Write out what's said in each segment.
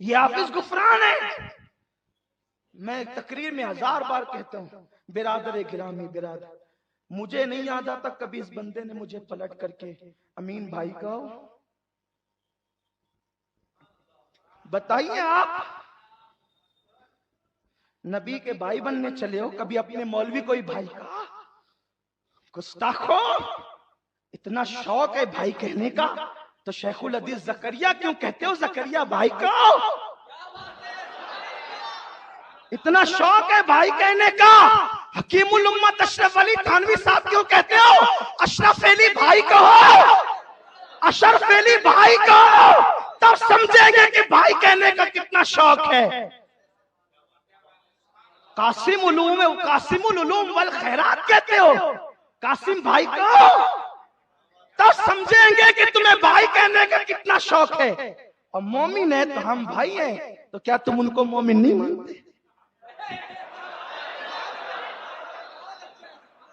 یہ حافظ غفران ہے۔ میں تقریر میں 1000 بار کہتا ہوں، برادر گرامی برادر، مجھے نہیں یاد آتا کبھی اس بندے نے مجھے پلٹ کر کے امین بھائی کہو۔ بتائیے آپ نبی کے بھائی بننے چلے ہو، کبھی اپنے مولوی کوئی بھائی کہا؟ گستاخو، اتنا شوق ہے بھائی کہنے کا تو شیخ الحدیث زکریا کیوں کہتے ہو زکریا بھائی کہو؟ اتنا شوق ہے بھائی کہنے کا، حکیم الامت اشرف علی تھانوی صاحب کیوں کہتے ہو اشرف علی بھائی کہو؟ اشرف علی بھائی کہو تب سمجھیں گے کہ بھائی کہنے کا کتنا شوق ہے۔ قاسم العلوم والخیرات کہتے ہو، قاسم بھائی کہو تب سمجھیں گے کہ تمہیں بھائی کہنے کا کتنا شوق ہے۔ اور مومن ہے تو ہم بھائی ہیں، تو کیا تم ان کو مومن نہیں مانتے؟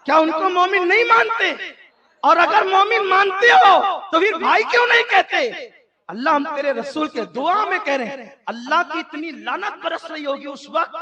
کیا ان کو مومن نہیں مانتے؟ اور اگر مومن مانتے ہو تو پھر بھائی کیوں نہیں کہتے؟ اللہ ہم تیرے رسول کے دعا میں کہہ رہے ہیں، اللہ کی اتنی لعنت برس رہی ہوگی اس وقت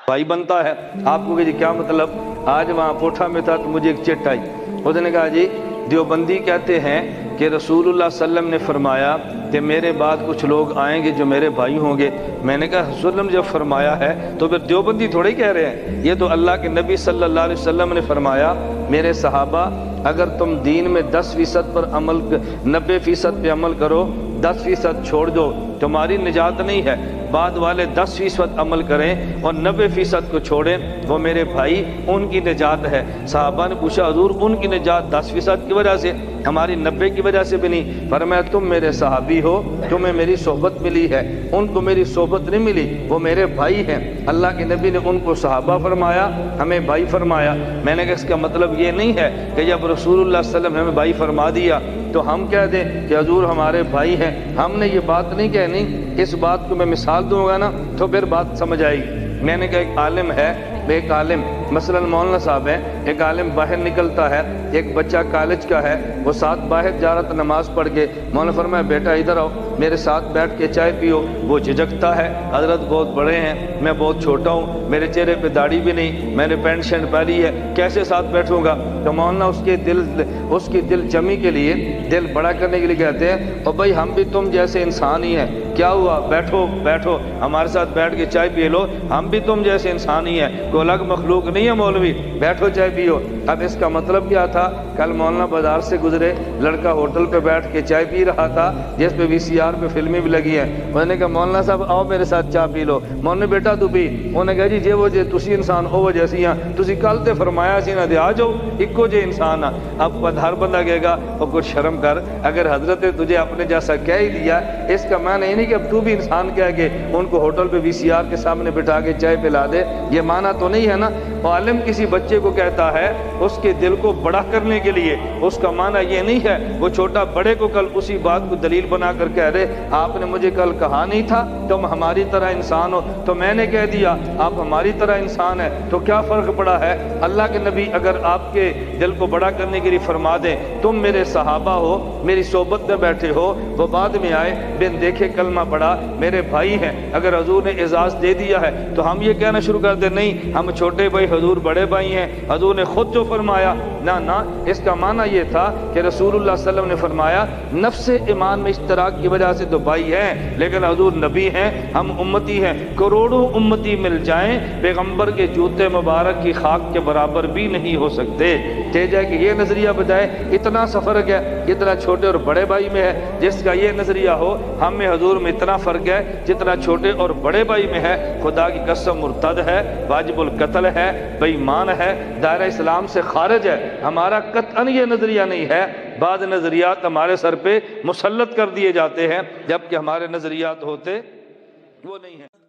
بھائی بنتا ہے۔ آپ کو کہ جی کیا مطلب؟ آج وہاں پوٹھا میں تھا تو مجھے ایک چٹ آئی، اس نے کہا جی دیوبندی کہتے ہیں کہ رسول اللہ صلی اللہ علیہ وسلم نے فرمایا کہ میرے بعد کچھ لوگ آئیں گے جو میرے بھائی ہوں گے۔ میں نے کہا رسول اللہ علیہ وسلم جب فرمایا ہے تو پھر دیوبندی تھوڑے کہہ رہے ہیں، یہ تو اللہ کے نبی صلی اللہ علیہ وسلم نے فرمایا میرے صحابہ اگر تم دین میں 10% پر عمل 90% پہ عمل کرو، 10% چھوڑ دو، تمہاری نجات نہیں ہے۔ بعد والے 10% عمل کریں اور 90% کو چھوڑیں، وہ میرے بھائی ان کی نجات ہے۔ صحابہ نے پوچھا حضور ان کی نجات 10% کی وجہ سے، ہماری 90 کی وجہ سے بھی نہیں؟ فرمایا تم میرے صحابی ہو، تمہیں میری صحبت ملی ہے، ان کو میری صحبت نہیں ملی، وہ میرے بھائی ہیں۔ اللہ کے نبی نے ان کو صحابہ فرمایا، ہمیں بھائی فرمایا۔ میں نے کہا اس کا مطلب یہ نہیں ہے کہ جب رسول اللہ صلی اللہ علیہ وسلم نے ہمیں بھائی فرما دیا تو ہم کہہ دیں کہ حضور ہمارے بھائی ہیں۔ ہم نے یہ بات نہیں کہنی، اس بات کو میں مثال دوں گا نا تو پھر بات سمجھ آئے گی۔ میں نے کہا ایک عالم ہے، ایک عالم مثلا مولانا صاحب ہیں، ایک عالم باہر نکلتا ہے، ایک بچہ کالج کا ہے، وہ ساتھ باہر جا رہا تھا نماز پڑھ کے، مولانا فرمایا بیٹا ادھر آؤ میرے ساتھ بیٹھ کے چائے پیو۔ وہ جھجکتا ہے، حضرت بہت بڑے ہیں، میں بہت چھوٹا ہوں، میرے چہرے پہ داڑھی بھی نہیں، میں نے پینٹ شرٹ پہنی ہے، کیسے ساتھ بیٹھوں گا؟ تو مولانا اس کی دل جمی کے لیے، دل بڑا کرنے کے لیے کہتے ہیں اور بھائی ہم بھی تم جیسے انسان ہی ہیں، کیا ہوا بیٹھو بیٹھو ہمارے ساتھ بیٹھ کے چائے پی لو، ہم بھی تم جیسے انسان ہی ہیں، کوئی الگ مخلوق نہیں ہے مولوی، بیٹھو چائے پیو۔ اب اس کا مطلب کیا تھا؟ کل مولانا بازار سے گزرے، لڑکا ہوٹل پہ بیٹھ کے چائے پی رہا تھا جس پہ VCR پہ فلمیں بھی لگی ہیں، انہوں نے کہا مولانا صاحب آؤ میرے ساتھ چائے پی لو۔ مولانا نے بیٹا تو پی، انہوں نے کہا جی جے وہ جے تسی انسان ہو وہ جیسی ہیں، تسی کل تے فرمایا سی نہ دے آ جاؤ اکو جے انسان ہاں۔ اب ہر بندہ کہے گا اور کچھ شرم کر، اگر حضرت نے تجھے اپنے جیسا کہہ ہی دیا، اس کا معنی یہ نہیں کہ اب تو بھی انسان کہہ کے ان کو ہوٹل پہ VCR کے سامنے بٹھا کے چائے پلا دے، یہ معنی تو نہیں ہے نا۔ عالم کسی بچے کو کہتا ہے اس کے دل کو بڑا کرنے کے لیے، اس کا معنی یہ نہیں ہے وہ چھوٹا بڑے کو کل اسی بات کو دلیل بنا کر کہہ دے آپ نے مجھے کل کہا نہیں تھا تم ہماری طرح انسان ہو، تو میں نے کہہ دیا آپ ہماری طرح انسان ہیں، تو کیا فرق پڑا ہے؟ اللہ کے نبی اگر آپ کے دل کو بڑا کرنے کے لیے فرما دیں تم میرے صحابہ ہو، میری صحبت میں بیٹھے ہو، وہ بعد میں آئے بن دیکھے کلمہ پڑھا میرے بھائی ہیں، اگر حضور نے اعزاز دے دیا ہے تو ہم یہ کہنا شروع کر دیں نہیں ہم چھوٹے بھائی حضور بڑے بھائی ہیں، حضور نے خود جو فرمایا نہ نہ، اس کا معنی یہ تھا کہ رسول اللہ صلی اللہ علیہ وسلم نے فرمایا نفس ایمان میں اشتراک کی وجہ سے تو بھائی ہیں، لیکن حضور نبی ہیں ہم امتی ہیں، کروڑوں امتی مل جائیں پیغمبر کے جوتے مبارک کی خاک کے برابر بھی نہیں ہو سکتے۔ کہ جائے کہ یہ نظریہ بجائے اتنا فرق ہے جتنا چھوٹے اور بڑے بھائی میں ہے، جس کا یہ نظریہ ہو ہم میں حضور میں اتنا فرق ہے جتنا چھوٹے اور بڑے بھائی میں ہے، خدا کی قسم مرتد ہے، واجب القتل ہے، بے ایمان ہے، دائرہ اسلام سے خارج ہے۔ ہمارا قطعاً یہ نظریہ نہیں ہے، بعض نظریات ہمارے سر پہ مسلط کر دیے جاتے ہیں جبکہ ہمارے نظریات ہوتے وہ نہیں ہیں۔